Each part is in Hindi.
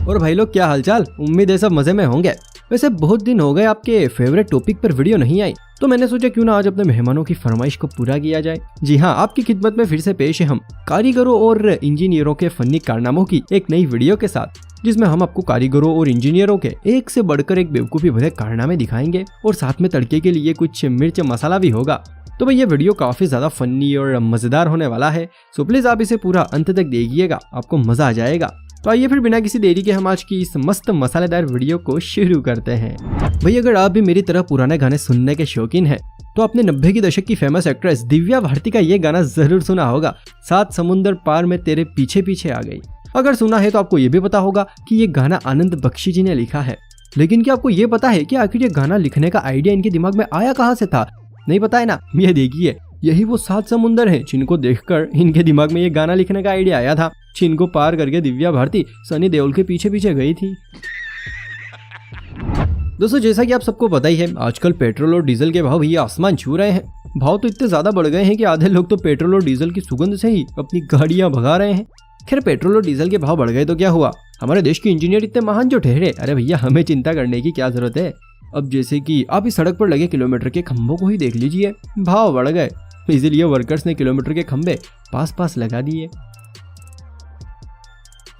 और भाई लोग क्या हालचाल, उम्मीद है सब मजे में होंगे। वैसे बहुत दिन हो गए आपके फेवरेट टॉपिक पर वीडियो नहीं आई, तो मैंने सोचा क्यों ना आज अपने मेहमानों की फरमाइश को पूरा किया जाए। जी हाँ, आपकी खिदमत में फिर से पेश है हम कारीगरों और इंजीनियरों के फनी कारनामों की एक नई वीडियो के साथ, जिसमें हम आपको कारीगरों और इंजीनियरों के एक से बढ़कर एक बेवकूफी भरे कारनामे दिखाएंगे और साथ में तड़के के लिए कुछ मिर्च मसाला भी होगा। तो भाई ये वीडियो काफी ज्यादा फनी और मजेदार होने वाला है, सो प्लीज आप इसे पूरा अंत तक देखिएगा, आपको मजा आ जाएगा। तो आइए फिर बिना किसी देरी के हम आज की इस मस्त मसालेदार वीडियो को शुरू करते हैं। भाई अगर आप भी मेरी तरह पुराने गाने सुनने के शौकीन हैं, तो आपने 90 की दशक की फेमस एक्ट्रेस दिव्या भारती का ये गाना जरूर सुना होगा, 7 समुंदर पार में तेरे पीछे पीछे आ गई। अगर सुना है तो आपको ये भी पता होगा कि ये गाना आनंद बख्शी जी ने लिखा है। लेकिन क्या आपको ये पता है कि आखिर ये गाना लिखने का आइडिया इनके दिमाग में आया कहाँ से था? नहीं पता है ना? ये देखिए, यही वो 7 समुंदर हैं जिनको देखकर इनके दिमाग में ये गाना लिखने का आइडिया आया था, जिनको पार करके दिव्या भारती सनी देओल के पीछे पीछे गई थी। दोस्तों जैसा कि आप सबको पता ही है, आजकल पेट्रोल और डीजल के भाव ये आसमान छू रहे हैं। भाव तो इतने ज्यादा बढ़ गए हैं कि आधे लोग तो पेट्रोल और डीजल की सुगंध से ही अपनी गाड़ियां भगा रहे हैं। खैर, पेट्रोल और डीजल के भाव बढ़ गए तो क्या हुआ, हमारे देश के इंजीनियर इतने महान जो ठहरे, अरे भैया हमें चिंता करने की क्या जरूरत है। अब जैसे कि आप इस सड़क पर लगे किलोमीटर के खंभों को ही देख लीजिए, भाव बढ़ गए, इसीलिए वर्कर्स ने किलोमीटर के खंभे पास लगा दिए।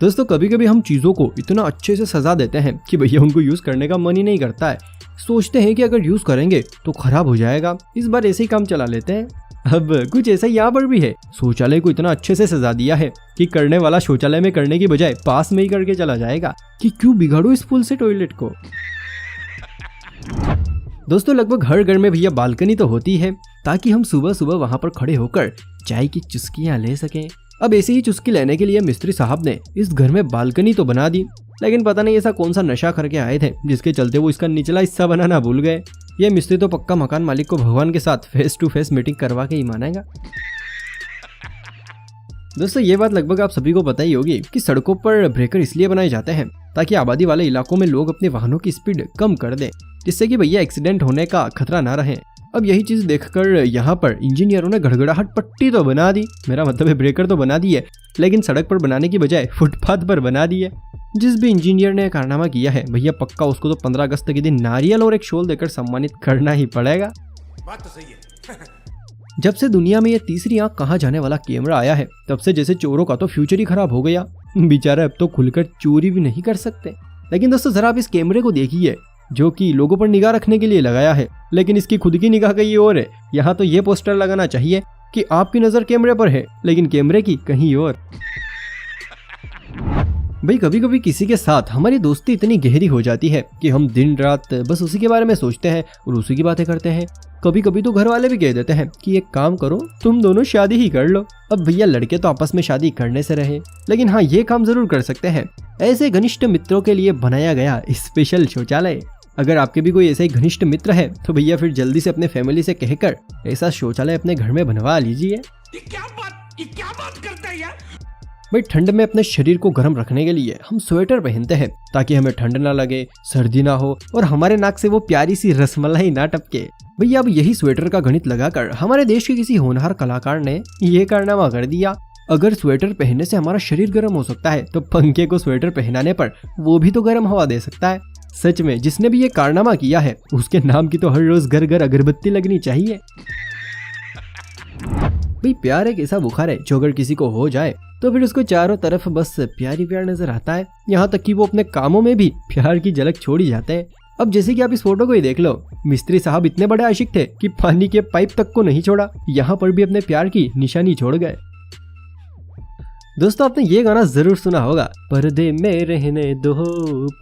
दोस्तों कभी कभी हम चीजों को इतना अच्छे से सजा देते हैं कि भैया उनको यूज करने का मन ही नहीं करता है। सोचते हैं कि अगर यूज करेंगे तो खराब हो जाएगा, इस बार ऐसे ही काम चला लेते हैं। अब कुछ ऐसा यहाँ पर भी है, शौचालय को इतना अच्छे से सजा दिया है कि करने वाला शौचालय में करने की बजाय पास में ही करके चला जाएगा कि क्यों बिगाड़ो इस फुल से टॉयलेट को। दोस्तों लगभग हर घर में भैया बालकनी तो होती है, ताकि हम सुबह सुबह वहां पर खड़े होकर चाय की चुस्कियां ले सकें। अब ऐसे ही चुस्की लेने के लिए मिस्त्री साहब ने इस घर में बालकनी तो बना दी, लेकिन पता नहीं ऐसा कौन सा नशा करके आए थे जिसके चलते वो इसका निचला हिस्सा बनाना भूल गए। ये मिस्त्री तो पक्का मकान मालिक को भगवान के साथ फेस टू फेस मीटिंग करवा के ही मानेगा। दोस्तों ये बात लगभग आप सभी को पता ही होगी कि सड़कों पर ब्रेकर इसलिए बनाए जाते हैं ताकि आबादी वाले इलाकों में लोग अपने वाहनों की स्पीड कम कर दें, जिससे कि भैया एक्सीडेंट होने का खतरा ना रहे। अब यही चीज देखकर यहाँ पर इंजीनियरों ने गड़गड़ाहट पट्टी तो बना दी, मेरा मतलब है ब्रेकर तो बना दी है, लेकिन सड़क पर बनाने की बजाय फुटपाथ पर बना दी है। जिस भी इंजीनियर ने कारनामा किया है भैया पक्का उसको तो 15 अगस्त के दिन नारियल और एक शॉल देकर सम्मानित करना ही पड़ेगा। बात तो सही है। जब से दुनिया में ये तीसरी आंख कहाँ जाने वाला कैमरा आया है, तब से जैसे चोरों का तो फ्यूचर ही खराब हो गया। बेचारे अब तो खुलकर चोरी भी नहीं कर सकते। लेकिन दोस्तों जरा आप इस कैमरे को देखिए, जो कि लोगों पर निगाह रखने के लिए लगाया है, लेकिन इसकी खुद की निगाह कहीं और है। यहाँ तो ये पोस्टर लगाना चाहिए कि आपकी नजर कैमरे पर है, लेकिन कैमरे की कहीं और। भाई कभी कभी किसी के साथ हमारी दोस्ती इतनी गहरी हो जाती है कि हम दिन रात बस उसी के बारे में सोचते हैं और उसी की बातें करते हैं। कभी कभी तो घर वाले भी कह देते हैं कि एक काम करो, तुम दोनों शादी ही कर लो। अब भैया लड़के तो आपस में शादी करने से रहे, लेकिन हाँ ये काम जरूर कर सकते हैं, ऐसे घनिष्ठ मित्रों के लिए बनाया गया स्पेशल शौचालय। अगर आपके भी कोई ऐसे घनिष्ठ मित्र है तो भैया फिर जल्दी से अपने फैमिली से कहकर ऐसा शौचालय अपने घर में बनवा लीजिए। ये क्या बात करता है यार। भाई ठंड में अपने शरीर को गर्म रखने के लिए हम स्वेटर पहनते हैं ताकि हमें ठंड ना लगे, सर्दी ना हो और हमारे नाक से वो प्यारी सी रसमलाई ना टपके। भैया अब यही स्वेटर का गणित लगाकर हमारे देश के किसी होनहार कलाकार ने ये कारनामा कर दिया। अगर स्वेटर पहनने से हमारा शरीर गर्म हो सकता है तो पंखे को स्वेटर पहनाने पर वो भी तो गर्म हवा दे सकता है। सच में जिसने भी ये कारनामा किया है उसके नाम की तो हर रोज घर घर अगरबत्ती लगनी चाहिए। भाई प्यार एक ऐसा बुखार है जो अगर किसी को हो जाए तो फिर उसको चारों तरफ बस प्यार ही प्यार नजर आता है, यहाँ तक कि वो अपने कामों में भी प्यार की झलक छोड़ ही जाते हैं। अब जैसे कि आप इस फोटो को ही देख लो, मिस्त्री साहब इतने बड़े आशिक थे कि पानी के पाइप तक को नहीं छोड़ा, यहाँ पर भी अपने प्यार की निशानी छोड़ गए। दोस्तों आपने ये गाना जरूर सुना होगा, पर्दे में रहने दो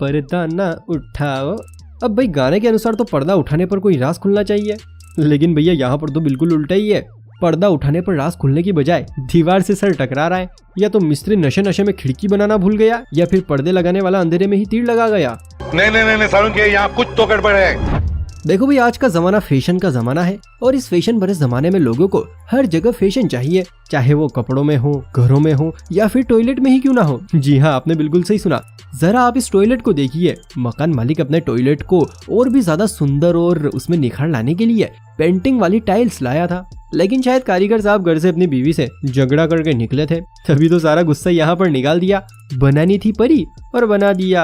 पर्दा ना उठाओ। अब भाई गाने के अनुसार तो पर्दा उठाने पर कोई राज खुलना चाहिए, लेकिन भैया यहाँ पर तो बिल्कुल उल्टा ही है। पर्दा उठाने पर राज खुलने की बजाय दीवार से सर टकरा रहा है। या तो मिस्त्री नशे नशे में खिड़की बनाना भूल गया, या फिर पर्दे लगाने वाला अंधेरे में ही तीर लगा गया। नहीं सारुण के यहाँ कुछ तो गड़बड़ है। देखो भाई, आज का जमाना फैशन का जमाना है और इस फैशन भरे जमाने में लोगों को हर जगह फैशन चाहिए, चाहे वो कपड़ों में हो, घरों में हो या फिर टॉयलेट में ही क्यों ना हो। जी हाँ, आपने बिल्कुल सही सुना। जरा आप इस टॉयलेट को देखिए। मकान मालिक अपने टॉयलेट को और भी ज्यादा सुंदर और उसमें निखार लाने के लिए पेंटिंग वाली टाइल्स लाया था, लेकिन शायद कारीगर साहब घर से अपनी बीवी से झगड़ा करके निकले थे, तभी तो सारा गुस्सा यहाँ पर निकाल दिया। बनानी थी परी और बना दिया।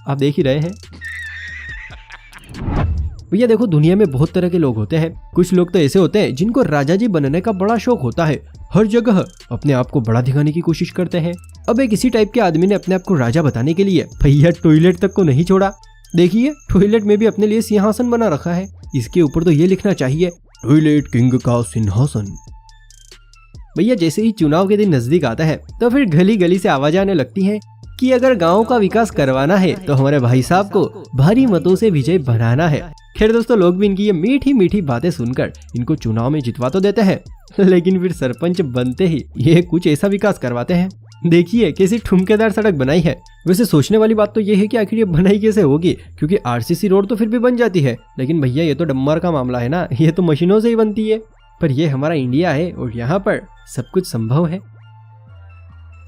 आप देख ही रहे हैं भैया। देखो, दुनिया में बहुत तरह के लोग होते हैं। कुछ लोग तो ऐसे होते हैं जिनको राजा जी बनने का बड़ा शौक होता है, हर जगह अपने आप को बड़ा दिखाने की कोशिश करते हैं। अब एक इसी टाइप के आदमी ने अपने आप को राजा बताने के लिए भैया टॉयलेट तक को नहीं छोड़ा। देखिए, टॉयलेट में भी अपने लिए सिंहासन बना रखा है। इसके ऊपर तो ये लिखना चाहिए, टॉयलेट किंग का सिंहासन। भैया, जैसे ही चुनाव के दिन नजदीक आता है तो फिर गली गली से आवाज आने लगती है कि अगर गांव का विकास करवाना है तो हमारे भाई साहब को भारी मतों से विजय बनाना है। खैर दोस्तों, लोग भी इनकी ये मीठी मीठी बातें सुनकर इनको चुनाव में जितवा तो देते हैं, लेकिन फिर सरपंच बनते ही ये कुछ ऐसा विकास करवाते हैं। देखिए कैसी ठुमकेदार सड़क बनाई है। वैसे सोचने वाली बात तो ये है कि आखिर ये बनाई कैसे होगी, क्योंकि आरसीसी रोड तो फिर भी बन जाती है, लेकिन भैया ये तो डम्मर का मामला है ना, ये तो मशीनों से ही बनती है। पर ये हमारा इंडिया है और यहाँ पर सब कुछ संभव है।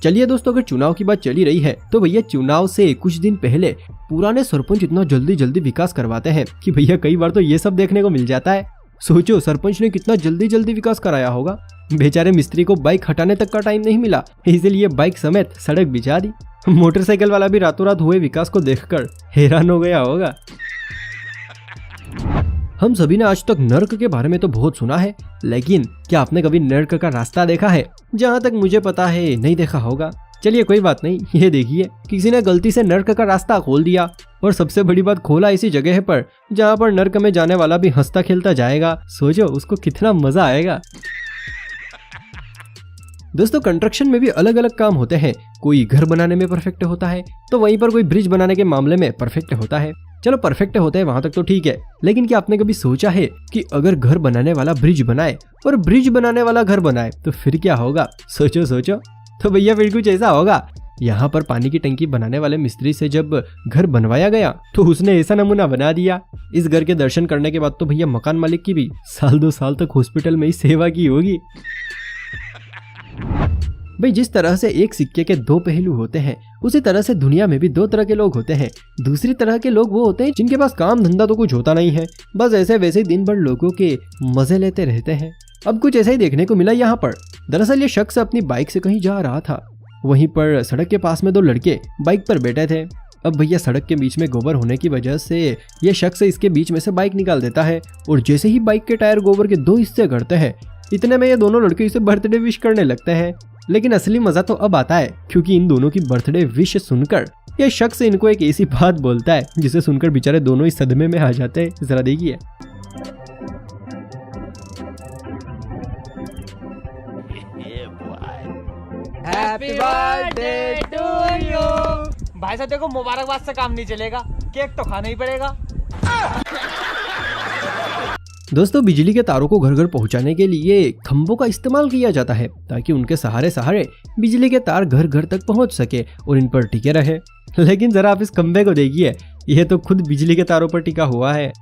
चलिए दोस्तों, अगर चुनाव की बात चली रही है तो भैया चुनाव से कुछ दिन पहले पुराने सरपंच इतना जल्दी जल्दी विकास करवाते हैं कि भैया कई बार तो ये सब देखने को मिल जाता है। सोचो, सरपंच ने कितना जल्दी जल्दी विकास कराया होगा। बेचारे मिस्त्री को बाइक हटाने तक का टाइम नहीं मिला, इसीलिए बाइक समेत सड़क बिछा दी। मोटरसाइकिल वाला भी रातों रात हुए विकास को देखकर हैरान हो गया होगा। हम सभी ने आज तक नर्क के बारे में तो बहुत सुना है, लेकिन क्या आपने कभी नर्क का रास्ता देखा है? जहाँ तक मुझे पता है नहीं देखा होगा। चलिए कोई बात नहीं, ये देखिए किसी ने गलती से नर्क का रास्ता खोल दिया, और सबसे बड़ी बात खोला ऐसी जगह पर जहाँ पर नर्क में जाने वाला भी हंसता खेलता जाएगा। सोचो उसको कितना मजा आएगा। दोस्तों, कंस्ट्रक्शन में भी अलग अलग काम होते हैं। कोई घर बनाने में परफेक्ट होता है तो वहीं पर कोई ब्रिज बनाने के मामले में परफेक्ट होता है। चलो परफेक्ट होते हैं वहां तक तो ठीक है, लेकिन क्या आपने कभी सोचा है कि अगर घर बनाने वाला ब्रिज बनाए और ब्रिज बनाने वाला घर बनाए तो फिर क्या होगा? सोचो सोचो। तो भैया फिर कुछ ऐसा होगा। यहाँ पर पानी की टंकी बनाने वाले मिस्त्री से जब घर बनवाया गया तो उसने ऐसा नमूना बना दिया। इस घर के दर्शन करने के बाद तो भैया मकान मालिक की भी साल 2 साल तक हॉस्पिटल में ही सेवा की होगी। भाई, जिस तरह से एक सिक्के के 2 पहलू होते हैं, उसी तरह से दुनिया में भी 2 तरह के लोग होते हैं। दूसरी तरह के लोग वो होते हैं जिनके पास काम धंधा तो कुछ होता नहीं है, बस ऐसे वैसे दिन भर लोगों के मजे लेते रहते हैं। अब कुछ ऐसा ही देखने को मिला यहाँ पर। दरअसल ये शख्स अपनी बाइक से कहीं जा रहा था, वहीं पर सड़क के पास में 2 लड़के बाइक पर बैठे थे। अब भैया सड़क के बीच में गोबर होने की वजह से ये शख्स इसके बीच में से बाइक निकाल देता है, और जैसे ही बाइक के टायर गोबर के 2 हिस्से करते हैं, इतने में ये दोनों लड़के इसे बर्थडे विश करने लगते हैं। लेकिन असली मजा तो अब आता है, क्योंकि इन दोनों की बर्थडे विश सुनकर यह शख्स इनको एक ऐसी बात बोलता है जिसे सुनकर बेचारे दोनों ही सदमे में आ जाते हैं। जरा देखिए। Happy birthday to you. भाई साहब देखो, मुबारकबाद से काम नहीं चलेगा, केक तो खाना ही पड़ेगा। दोस्तों, बिजली के तारों को घर घर पहुंचाने के लिए खंभों का इस्तेमाल किया जाता है, ताकि उनके सहारे सहारे बिजली के तार घर घर तक पहुंच सके और इन पर टिके रहे। लेकिन जरा आप इस खंभे को देखिए, यह तो खुद बिजली के तारों पर टिका हुआ है।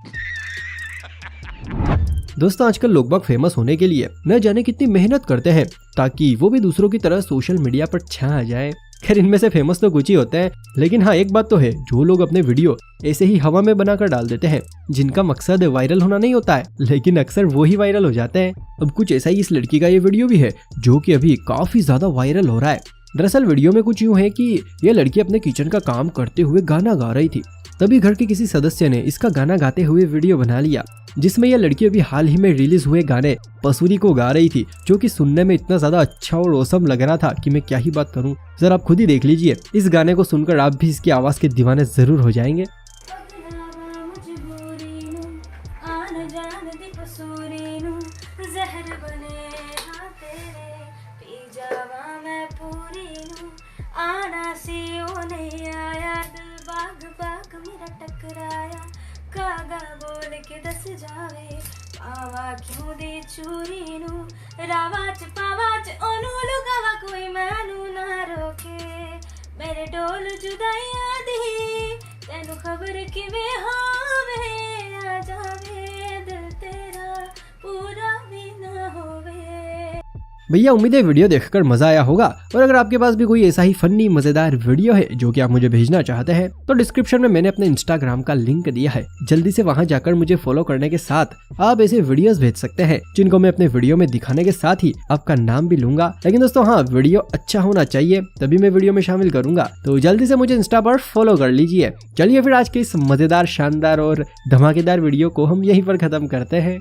दोस्तों, आजकल लोग बाग फेमस होने के लिए न जाने कितनी मेहनत करते हैं, ताकि वो भी दूसरों की तरह सोशल मीडिया पर छा जाए। खैर, इनमें से फेमस तो कुछ ही होते हैं, लेकिन हाँ एक बात तो है, जो लोग अपने वीडियो ऐसे ही हवा में बनाकर डाल देते हैं, जिनका मकसद वायरल होना नहीं होता है, लेकिन अक्सर वो ही वायरल हो जाते हैं। अब कुछ ऐसा ही इस लड़की का ये वीडियो भी है, जो कि अभी काफी ज्यादा वायरल हो रहा है। दरअसल वीडियो में कुछ यूँ है कि यह लड़की अपने किचन का काम करते हुए गाना गा रही थी। तभी घर के किसी सदस्य ने इसका गाना गाते हुए वीडियो बना लिया, जिसमें यह लड़की अभी हाल ही में रिलीज हुए गाने पसूरी को गा रही थी, जो कि सुनने में इतना ज्यादा अच्छा और औसम लग रहा था कि मैं क्या ही बात करूं। जरा आप खुद ही देख लीजिए। इस गाने को सुनकर आप भी इसकी आवाज के दीवाने जरूर हो जाएंगे। कागा बोल के दस जावे पावा क्यों दे चूरी नू रावाच पावाच ओनू लुगावा कोई मैनू ना रोके मेरे डोल जुदाइयां दी तेनू खबर किवें होवे आ जावे भैया उम्मीद है वीडियो देखकर मजा आया होगा, और अगर आपके पास भी कोई ऐसा ही फनी मजेदार वीडियो है जो कि आप मुझे भेजना चाहते हैं तो डिस्क्रिप्शन में मैंने अपने इंस्टाग्राम का लिंक दिया है, जल्दी से वहां जाकर मुझे फॉलो करने के साथ आप ऐसे वीडियोस भेज सकते हैं जिनको मैं अपने वीडियो में दिखाने के साथ ही आपका नाम भी लूंगा। लेकिन दोस्तों हाँ, वीडियो अच्छा होना चाहिए तभी मैं वीडियो में शामिल करूंगा, तो जल्दी से मुझे इंस्टा पर फॉलो कर लीजिए। चलिए फिर आज के इस मजेदार, शानदार और धमाकेदार वीडियो को हम यहीं पर खत्म करते हैं।